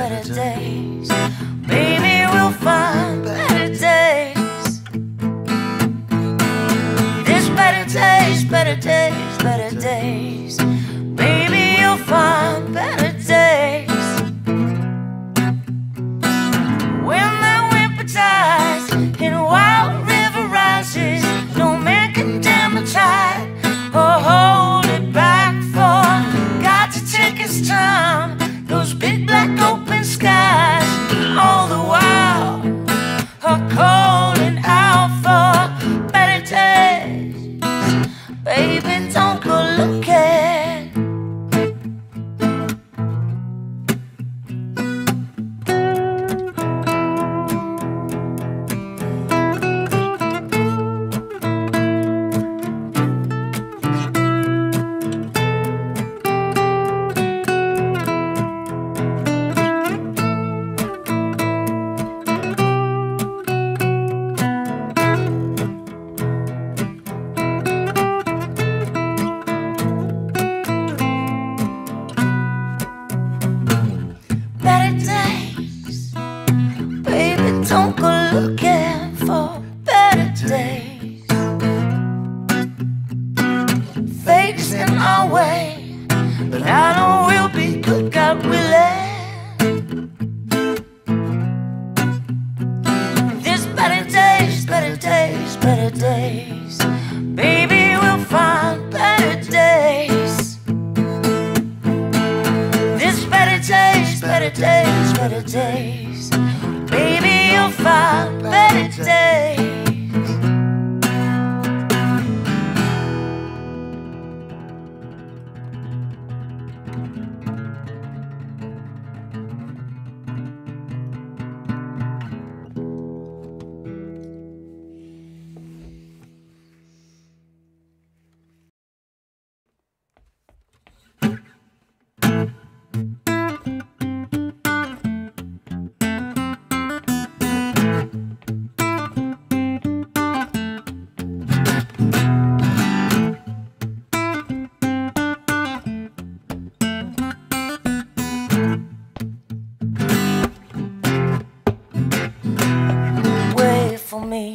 better days. Baby, we'll find better days. There's better days, better days, better days. Baby, you'll find better days. When the whimper dies and wild river rises, no man can dim the tide or hold it back, for got to take its time. Those big black open skies, all the while are calling out for better days. Baby, don't go looking. Don't go looking for better days. Fate's in our way, but I know we'll be good, God willing. There's better days, better days, better days. Baby, we'll find better days. There's better days, better days, better days. Baby, you'll find better days.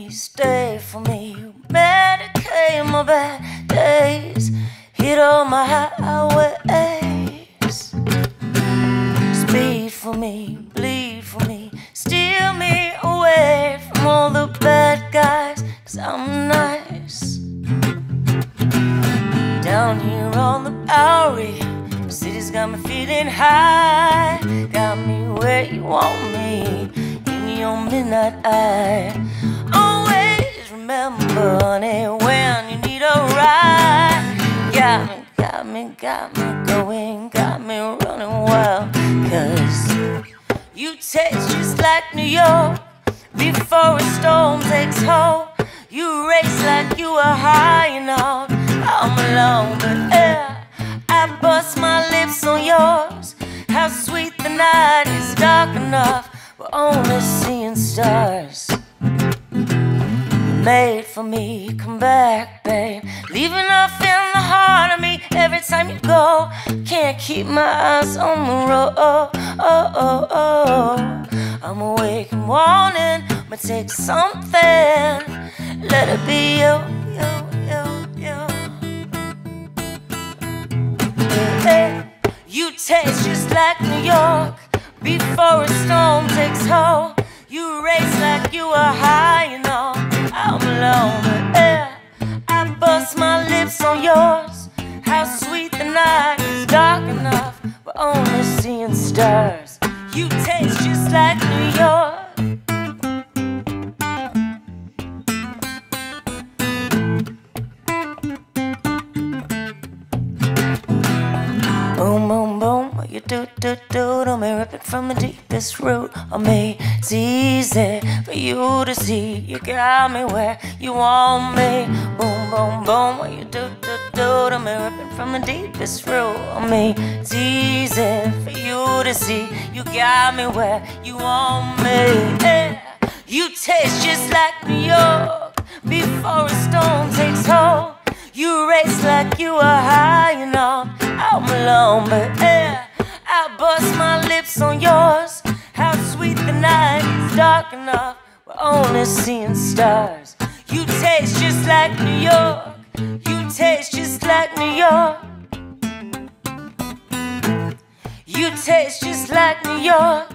Stay for me, you medicate my bad days, hit all my highways. Speed for me, bleed for me, steal me away from all the bad guys, 'cause I'm nice. Down here on the Bowery, the city's got me feeling high, got me where you want me, in your midnight eye. Always remember, honey, when you need a ride. Got me going, got me running wild. 'Cause you taste just like New York before a storm takes hold. You race like you are high enough. I'm alone, but I bust my lips on yours. How sweet the night is dark enough, we're only seeing stars. Made for me, come back, babe. Leaving off in the heart of me every time you go. Can't keep my eyes on the road. I'm awake and wanting, but take something. Let it be you, you, you, you. Yeah. You taste just like New York before a storm takes hold. You race like you are high enough. I'm alone, but I bust my lips on yours. How sweet the night is dark enough, we're only seeing stars. You taste just like New York. Boom, boom, boom, what you do to me, ripping from the deepest root of me. It's easy for you to see, you got me where you want me. Boom, boom, boom, what you do to me, ripping from the deepest root of me. It's easy for you to see, you got me where you want me. Yeah. You taste just like New York before a storm takes hold. You race like you are high enough. I'm alone, but I bust my lips on yours. dark enough, we're only seeing stars. You taste just like New York. You taste just like New York. You taste just like New York.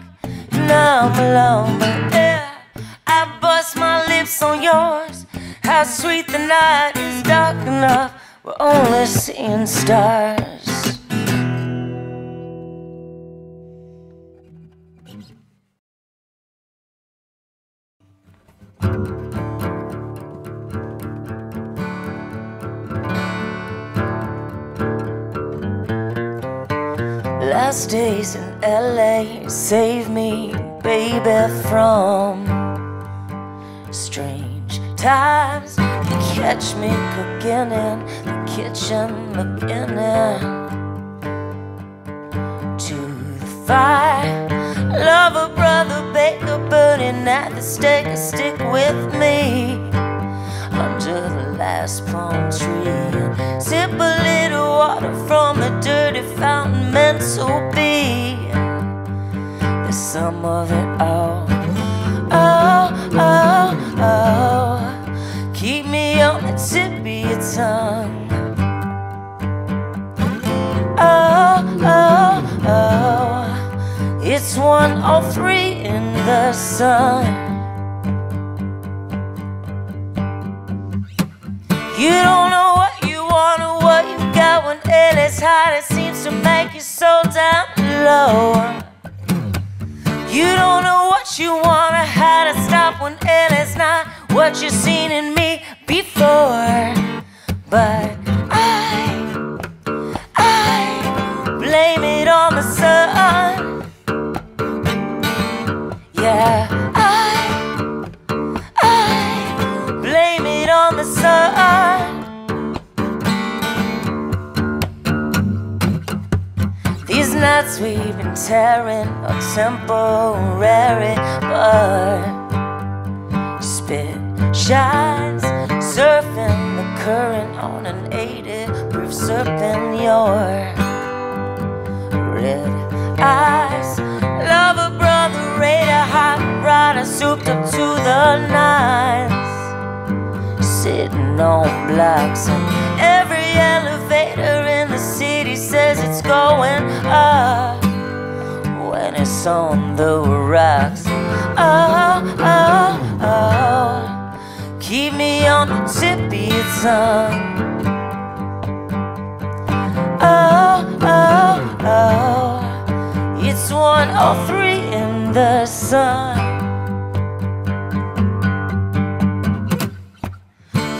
Now I'm alone, but yeah, I bust my lips on yours. How sweet the night is dark enough, we're only seeing stars. Last days in LA, save me, baby, from strange times. You catch me cooking in the kitchen, looking into the fire. Lover, brother, baker, burning at the stake. Stick with me under the last palm tree and sip a little water from the dirty fountain meant to be. There's some of it all. Oh, oh, oh. Keep me on the tip of your tongue. Oh, oh, oh. It's 1:03 in the sun. You don't know what you want or what you got when LA's hot. It seems to make you so down low. You don't know what you want or how to stop when LA's not what you've seen in me before. But I blame it on the sun. Yeah, I blame it on the sun. These nights we've been tearing are temporary, but spit shines, surfing the current on an 80-proof surfing your red eyes. Lover, brother, raider, hot rider, souped up to the nines. Sitting on blocks and every elevator in the city says it's going up when it's on the rocks. Oh, oh, oh. Keep me on the tip of your tongue. Oh, oh, oh. It's 1:03 in the sun.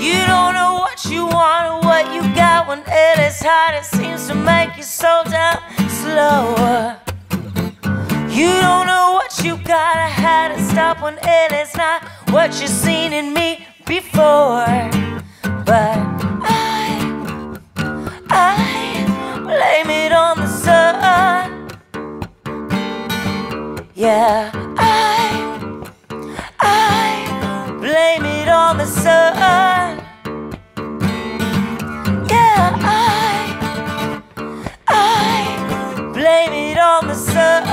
You don't know what you want or what you got when it is hot. It seems to make you so damn slow. You don't know what you got or how to stop when it is not what you've seen in me before. But I blame it on the sun. Yeah, I blame it on the sun. Yeah, I blame it on the sun.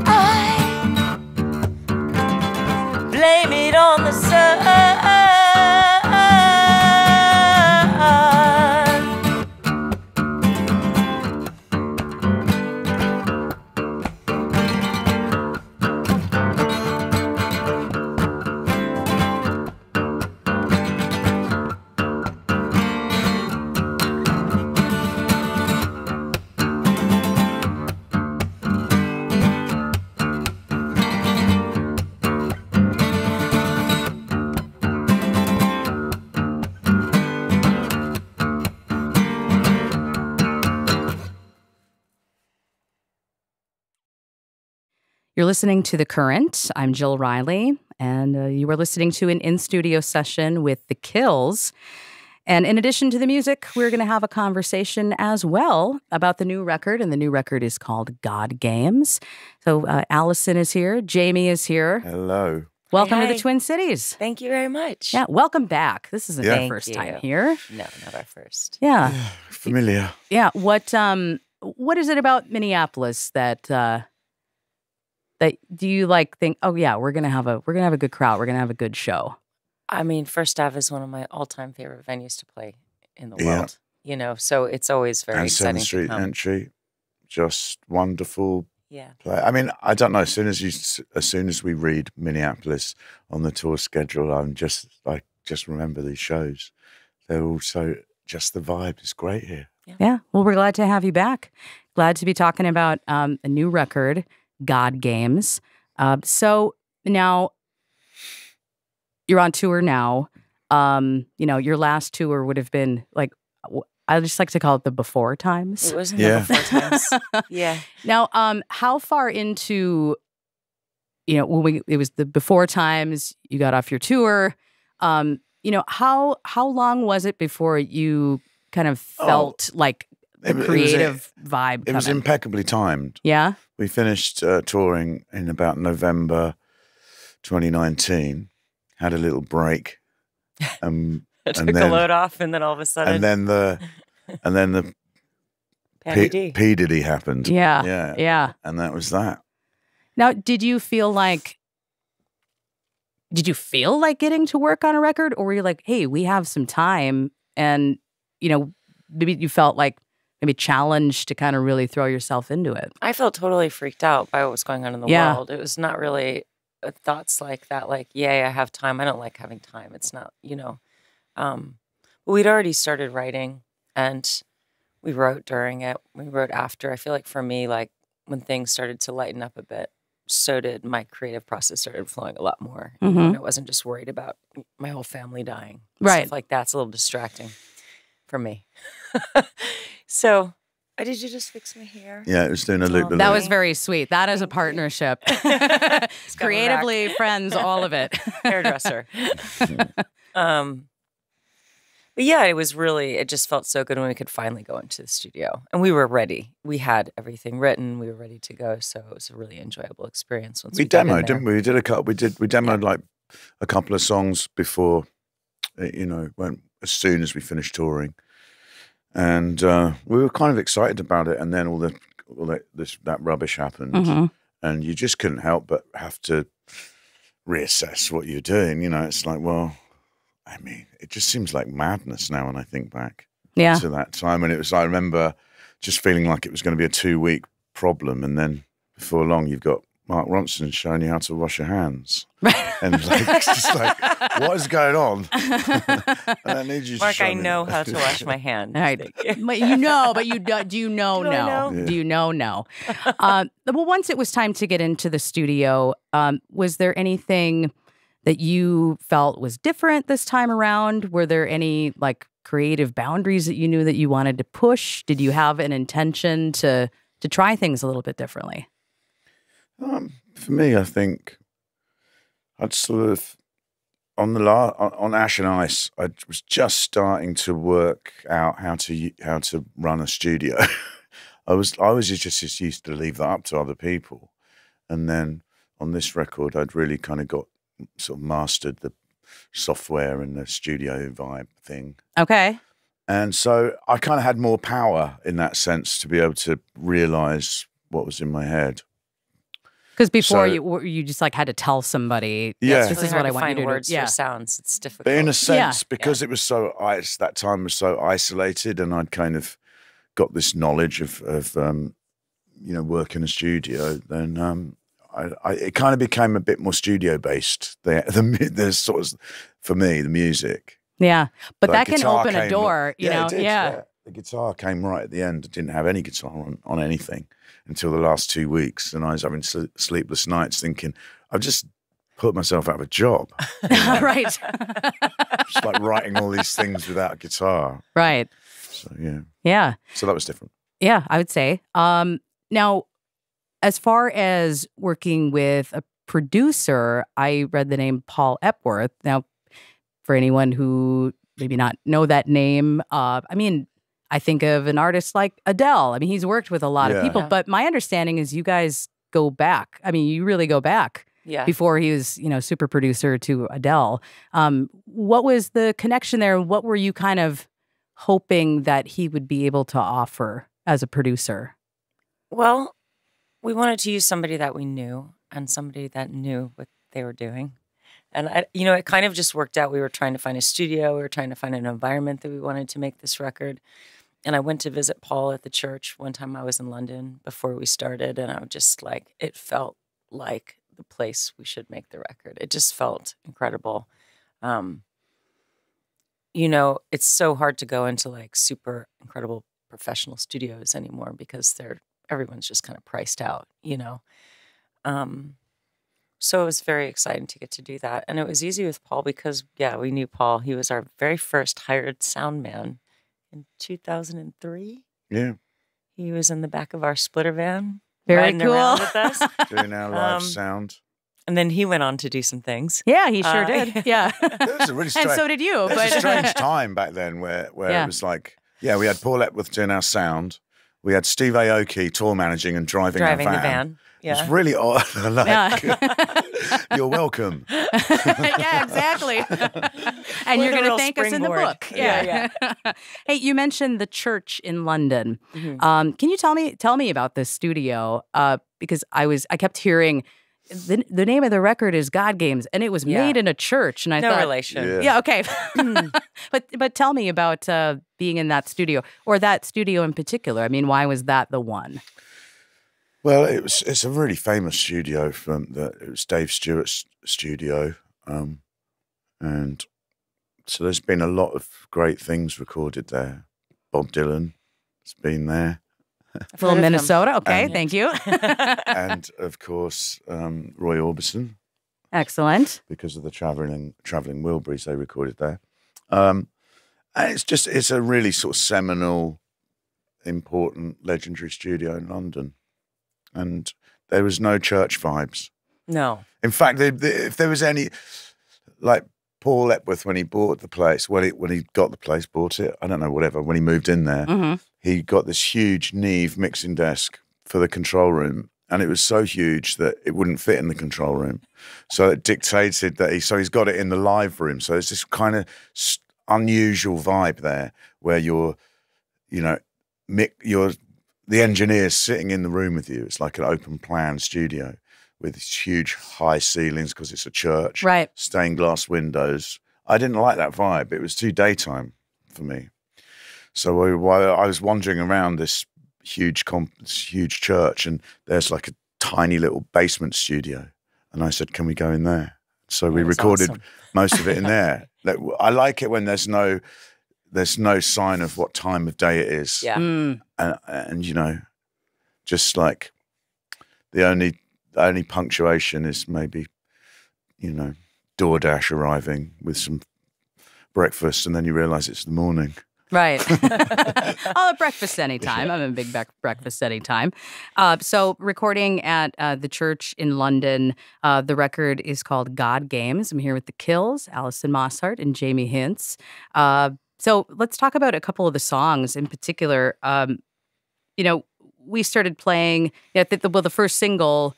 I blame it on the sun. You're listening to The Current. I'm Jill Riley, and you were listening to an in-studio session with The Kills. And in addition to the music, we're going to have a conversation as well about the new record, and the new record is called God Games. So Allison is here. Jamie is here. Hello. Welcome Hi. to the Twin Cities. Thank you very much. Yeah, welcome back. This isn't Yeah. your first Thank time you. here. No, not our first. Yeah. Familiar. Yeah. What is it about Minneapolis that that do you like think, oh yeah, we're gonna have a good crowd, we're gonna have a good show? I mean, First Ave is one of my all-time favorite venues to play in the Yeah. world. So it's always very And exciting 7th Street to come. Entry, just wonderful Yeah. play. I mean, I don't know. As soon as we read Minneapolis on the tour schedule, I just remember these shows. They're also just the vibe is great here. Yeah. Well, we're glad to have you back. Glad to be talking about a new record, God Games. So now you're on tour now. Your last tour would have been like, I just like to call it the before times. It was in Yeah. the before times. Yeah. Now, how far into, when it was the before times, you got off your tour, how long was it before you kind of felt like the creative vibe It was coming? impeccably timed. Yeah? We finished touring in about November 2019, had a little break. I took a load off, and then all of a sudden, And then the Patty D. P. Diddy happened. Yeah. And that was that. Now, did you feel like getting to work on a record, or were you like, hey, we have some time, and, maybe you felt like maybe challenged to kind of really throw yourself into it? I felt totally freaked out by what was going on in the world. It was not really thoughts like that, like, yeah, I have time. I don't like having time. It's not, But we'd already started writing, and we wrote during it. We wrote after. I feel like for me, like when things started to lighten up a bit, so did my creative process started flowing a lot more. Mhm. I wasn't just worried about my whole family dying. Right. Stuff like that's a little distracting for me. So, did you just fix my hair? Yeah, it was doing a loop. That was very sweet. That is a partnership. Creatively, friends, all of it. Hairdresser. But yeah, it just felt so good when we could finally go into the studio. And we were ready. We had everything written. We were ready to go. So it was a really enjoyable experience once We got in demoed, there. didn't we? We demoed like a couple of songs before, as soon as we finished touring. And we were kind of excited about it. And then all that rubbish happened. Mhm. And you just couldn't help but have to reassess what you're doing. It's like, well, I mean, it just seems like madness now when I think back to that time. And I remember just feeling like it was going to be a 2-week problem. And then before long, you've got Mark Ronson showing you how to wash your hands. And it's just like, what is going on? And I need you to Mark, show I me. know how to wash my hands. All right. Thank you. But do you know? Do I No. know? Do you know? No. Well, once it was time to get into the studio, was there anything that you felt was different this time around? Were there any like creative boundaries that you knew that you wanted to push? Did you have an intention to try things a little bit differently? For me, I think I'd sort of on Ash and Ice, I was just starting to work out how to run a studio. I was just used to leave that up to other people, and then on this record, I'd really kind of got sort of mastered the software and the studio vibe thing. Okay. And so I kind of had more power in that sense to be able to realize what was in my head. Because before So- you just like had to tell somebody, Yeah. this It's really is hard what I to want you find to do. words Yeah. for sounds. It's difficult. But in a sense, Yeah. because it was that time was so isolated, and I'd kind of got this knowledge of work in a studio, then it kind of became a bit more studio based. The sort of, for me, the music. Yeah. But Like that can guitar open a came- door, you know? it did, yeah. The guitar came right at the end. I didn't have any guitar on anything until the last 2 weeks, and I was having sleepless nights thinking, I've just put myself out of a job. Right. Just like writing all these things without a guitar. Right. So yeah, Yeah. so that was different. Yeah, I would say. Now, as far as working with a producer, I read the name Paul Epworth. Now, for anyone who maybe not know that name, I think of an artist like Adele. I mean, he's worked with a lot of Yeah. people, Yeah. but my understanding is you guys go back. I mean, you really go back Yeah. before he was, super producer to Adele. What was the connection there? What were you kind of hoping that he would be able to offer as a producer? Well, we wanted to use somebody that we knew and somebody that knew what they were doing. And it kind of just worked out. We were trying to find a studio. We were trying to find an environment that we wanted to make this record. And I went to visit Paul at the church one time. I was in London before we started, and I was just like, it felt like the place we should make the record. It just felt incredible. It's so hard to go into like super incredible professional studios anymore because everyone's just kind of priced out, So it was very exciting to get to do that. And it was easy with Paul because, we knew Paul. He was our very first hired sound man in 2003. Yeah. He was in the back of our splitter van. Very riding cool. around with us. Doing our live sound. And then he went on to do some things. Yeah, he sure did. Yeah. It was a really strange, and so did you. It was a strange time back then where it was like, we had Paul Epworth doing our sound. We had Steve Aoki tour managing and driving the van. Yeah. It's really odd. You're welcome. Yeah, exactly. And you're going to thank us in the book. Yeah. Hey, you mentioned the church in London. Mm-hmm. Can you tell me about this studio? Because I kept hearing the name of the record is God Games, and it was made in a church. And I thought, no relation. Yeah, okay. But tell me about being in that studio, or that studio in particular. I mean, why was that the one? Well, it's a really famous studio it was Dave Stewart's studio, and so there's been a lot of great things recorded there. Bob Dylan has been there. From Minnesota. Okay, thank you. And of course, Roy Orbison. Excellent. Because of the traveling Wilburys they recorded there. And it's a really sort of seminal, important, legendary studio in London. And there was no church vibes. No. In fact, if there was any, like Paul Epworth, when he bought the place, when he got the place, bought it, I don't know, whatever, when he moved in there, he got this huge Neve mixing desk for the control room. And it was so huge that it wouldn't fit in the control room. So it dictated that he's got it in the live room. So there's this kind of unusual vibe there where the engineer's sitting in the room with you. It's like an open plan studio with these huge high ceilings because it's a church. Right. Stained glass windows. I didn't like that vibe. It was too daytime for me. So while I was wandering around this huge church, and there's like a tiny little basement studio, and I said, "Can we go in there?" So we recorded most of it in there. I like it when there's no sign of what time of day it is. Yeah. And just like the only punctuation is maybe, DoorDash arriving with some breakfast, and then you realize it's the morning. Right. Breakfast anytime. I'm a big breakfast anytime. So recording at the church in London, the record is called God Games. I'm here with the Kills, Alison Mosshart and Jamie Hintz. So let's talk about a couple of the songs in particular. We started playing, the first single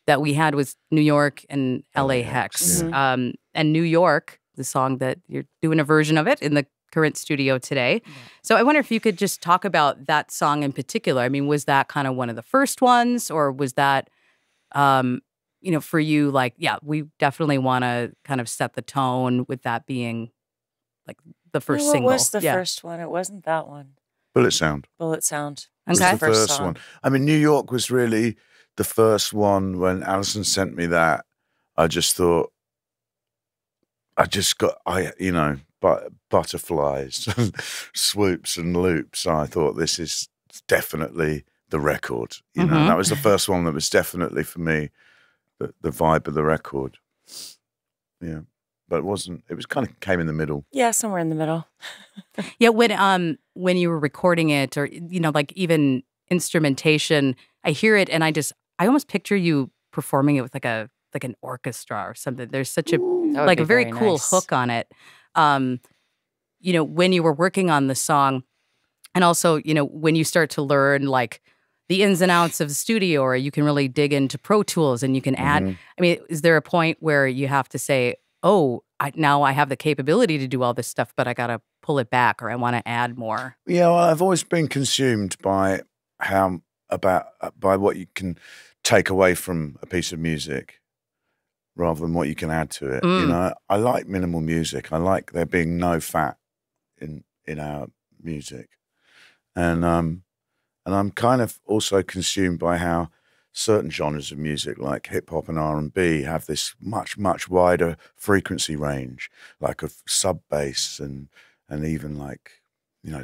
that we had was New York and LA Hex. Yeah. And New York, the song that you're doing a version of it in the current studio today. Yeah. So I wonder if you could just talk about that song in particular. I mean, was that kind of one of the first ones, or was that, for you, like, we definitely want to kind of set the tone with that being like the first single? What was the first one? It wasn't that one. Bullet Sound. Bullet Sound. Was the first one. I mean, New York was really the first one. When Alison sent me that, I just thought, butterflies, swoops and loops. I thought, this is definitely the record. That was the first one that was definitely for me the vibe of the record. Yeah. But it wasn't. It was kind of came in the middle. Yeah, somewhere in the middle. Yeah, when you were recording it, or like even instrumentation, I hear it and I almost picture you performing it with like an orchestra or something. There's such a very cool hook on it. When you were working on the song, and also when you start to learn like the ins and outs of the studio, or you can really dig into Pro Tools and you can add. I mean, is there a point where you have to say, oh, now I have the capability to do all this stuff, but I got to pull it back, or I want to add more? Yeah, well, I've always been consumed by what you can take away from a piece of music rather than what you can add to it. You Mm. know, I like minimal music. I like there being no fat in our music, and I'm kind of also consumed by how certain genres of music, like hip hop and R&B, have this much wider frequency range, like of sub bass and even like, you know,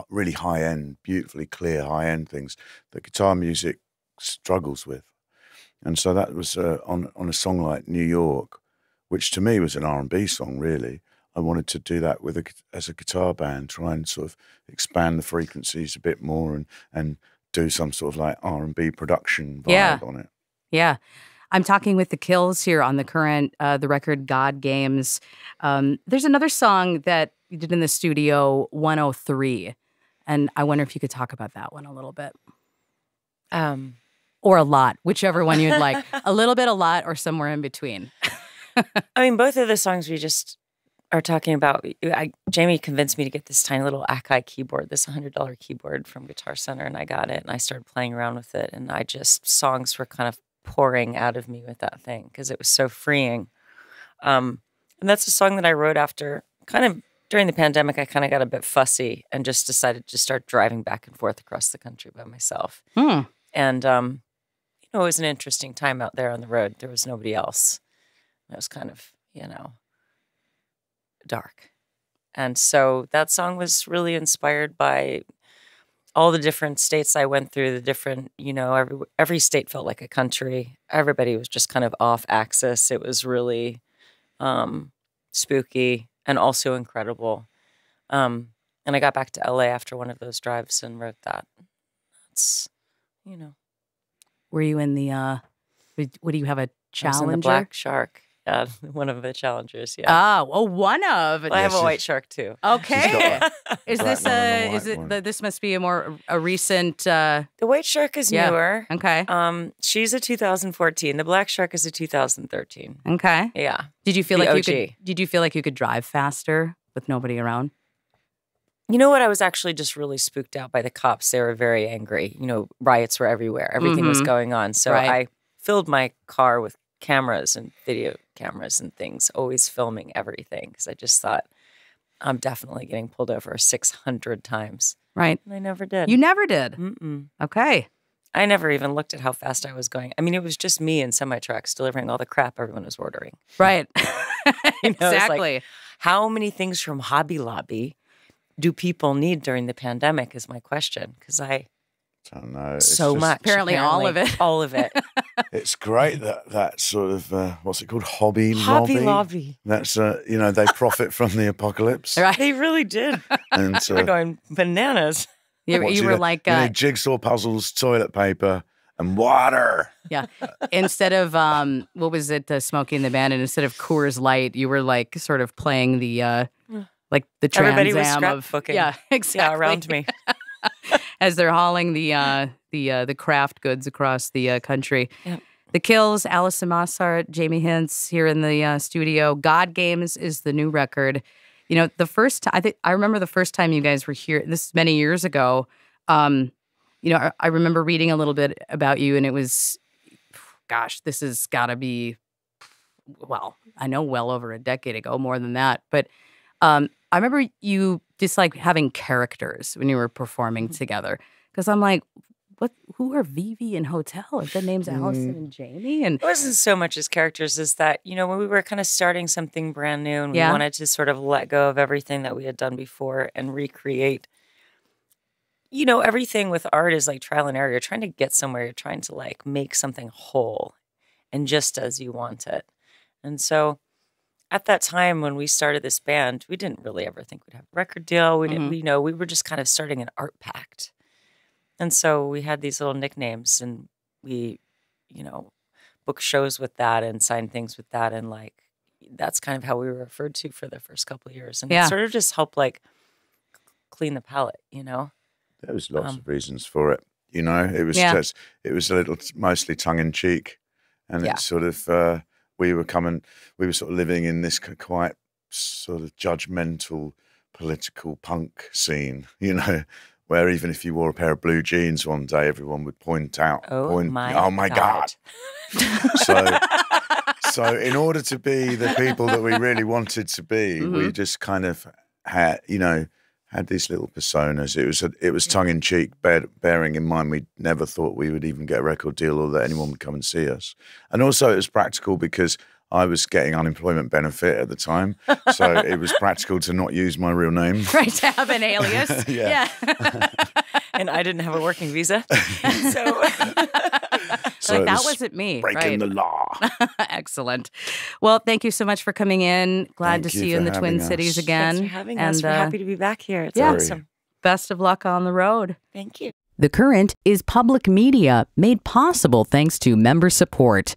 really high end, beautifully clear high end things that guitar music struggles with. And so that was on a song like New York, which to me was an R&B song, really. I wanted to do that as a guitar band, try and sort of expand the frequencies a bit more and do some sort of like R&B production vibe on it. Yeah. I'm talking with the Kills here on the current, the record God Games. There's another song that you did in the studio, 103. And I wonder if you could talk about that one a little bit. Or a lot, whichever one you'd like. A little bit, a lot, or somewhere in between. I mean, both of the songs we just are talking about, Jamie convinced me to get this tiny little Akai keyboard, this $100 keyboard from Guitar Center, and I got it, and I started playing around with it, and songs were kind of pouring out of me with that thing because it was so freeing. And that's a song that I wrote after, kind of during the pandemic, I kind of got a bit fussy and just decided to start driving back and forth across the country by myself. And, you know, it was an interesting time out there on the road. There was nobody else. It was kind of, you know, dark. And so that song was really inspired by all the different states I went through, the different, you know, every state felt like a country. Everybody was just kind of off axis. It was really spooky and also incredible. And I got back to LA after one of those drives and wrote that. It's, you know. Were you in the, what do you have, a Challenger? I was in the Black Shark. One of the Challengers, yeah. Oh, one of. Well, I have a White Shark too. Okay. Is this one. this must be a recent? The White Shark is newer. Okay. She's a 2014. The Black Shark is a 2013. Okay. Yeah. Did you feel The like OG. Did you feel like you could drive faster with nobody around? You know what? I was actually just really spooked out by the cops. They were very angry. You know, riots were everywhere. Everything was going on. So I filled my car with cameras and video cameras and things, always filming everything because I just thought I'm definitely getting pulled over 600 times. Right. And I never did. You never did? Mm-mm. Okay. I never even looked at how fast I was going. I mean, it was just me in semi-trucks delivering all the crap everyone was ordering. Right. You know, Exactly. Like, how many things from Hobby Lobby do people need during the pandemic is my question because I don't know. So much. Apparently all of it. All of it. It's great that sort of what's it called, Hobby Lobby. That's you know, they profit from the apocalypse. Right. They really did. And They're going bananas. You were like you need jigsaw puzzles, toilet paper, and water. Yeah. Instead of what was it, Smokey and the Bandit? Instead of Coors Light, you were like sort of playing the like the Trans Everybody was Am scrapbooking. Yeah, exactly. Yeah, around me. As they're hauling the craft goods across the country. Yep. The Kills, Allison Mossart, Jamie Hintz here in the studio. God Games is the new record. You know, the first time I remember the first time you guys were here. This is many years ago. You know, I remember reading a little bit about you, and it was, gosh, this has got to be, well, I know well over a decade ago, more than that, but. I remember you disliked having characters when you were performing together because I'm like, who are Vivi and Hotel? If the name's Allison and Jamie, and it wasn't so much as characters as that, you know, when we were kind of starting something brand new and we wanted to sort of let go of everything that we had done before and recreate. You know, everything with art is like trial and error. You're trying to get somewhere. You're trying to like make something whole and just as you want it. And so at that time when we started this band, we didn't really ever think we'd have a record deal. We didn't, you know, we were just kind of starting an art pact. And so we had these little nicknames and we, you know, booked shows with that and signed things with that. And like, that's kind of how we were referred to for the first couple of years. And it sort of just helped like clean the palette, you know? There was lots of reasons for it. You know, it was just, it was a little, mostly tongue in cheek. And it's sort of, we were sort of living in this quite sort of judgmental political punk scene, you know, where even if you wore a pair of blue jeans one day, everyone would point out, Oh my God. So in order to be the people that we really wanted to be, we just kind of had these little personas. It was tongue in cheek, bearing in mind we never thought we would even get a record deal or that anyone would come and see us. And also it was practical because I was getting unemployment benefit at the time, so it was practical to not use my real name. Right, to have an alias. Yeah. And I didn't have a working visa. So like, that wasn't me. Breaking the law. Excellent. Well, thank you so much for coming in. Glad to see you in the Twin Cities again. Thanks for having us. We're happy to be back here. It's yeah. awesome. Best of luck on the road. Thank you. The Current is public media made possible thanks to member support.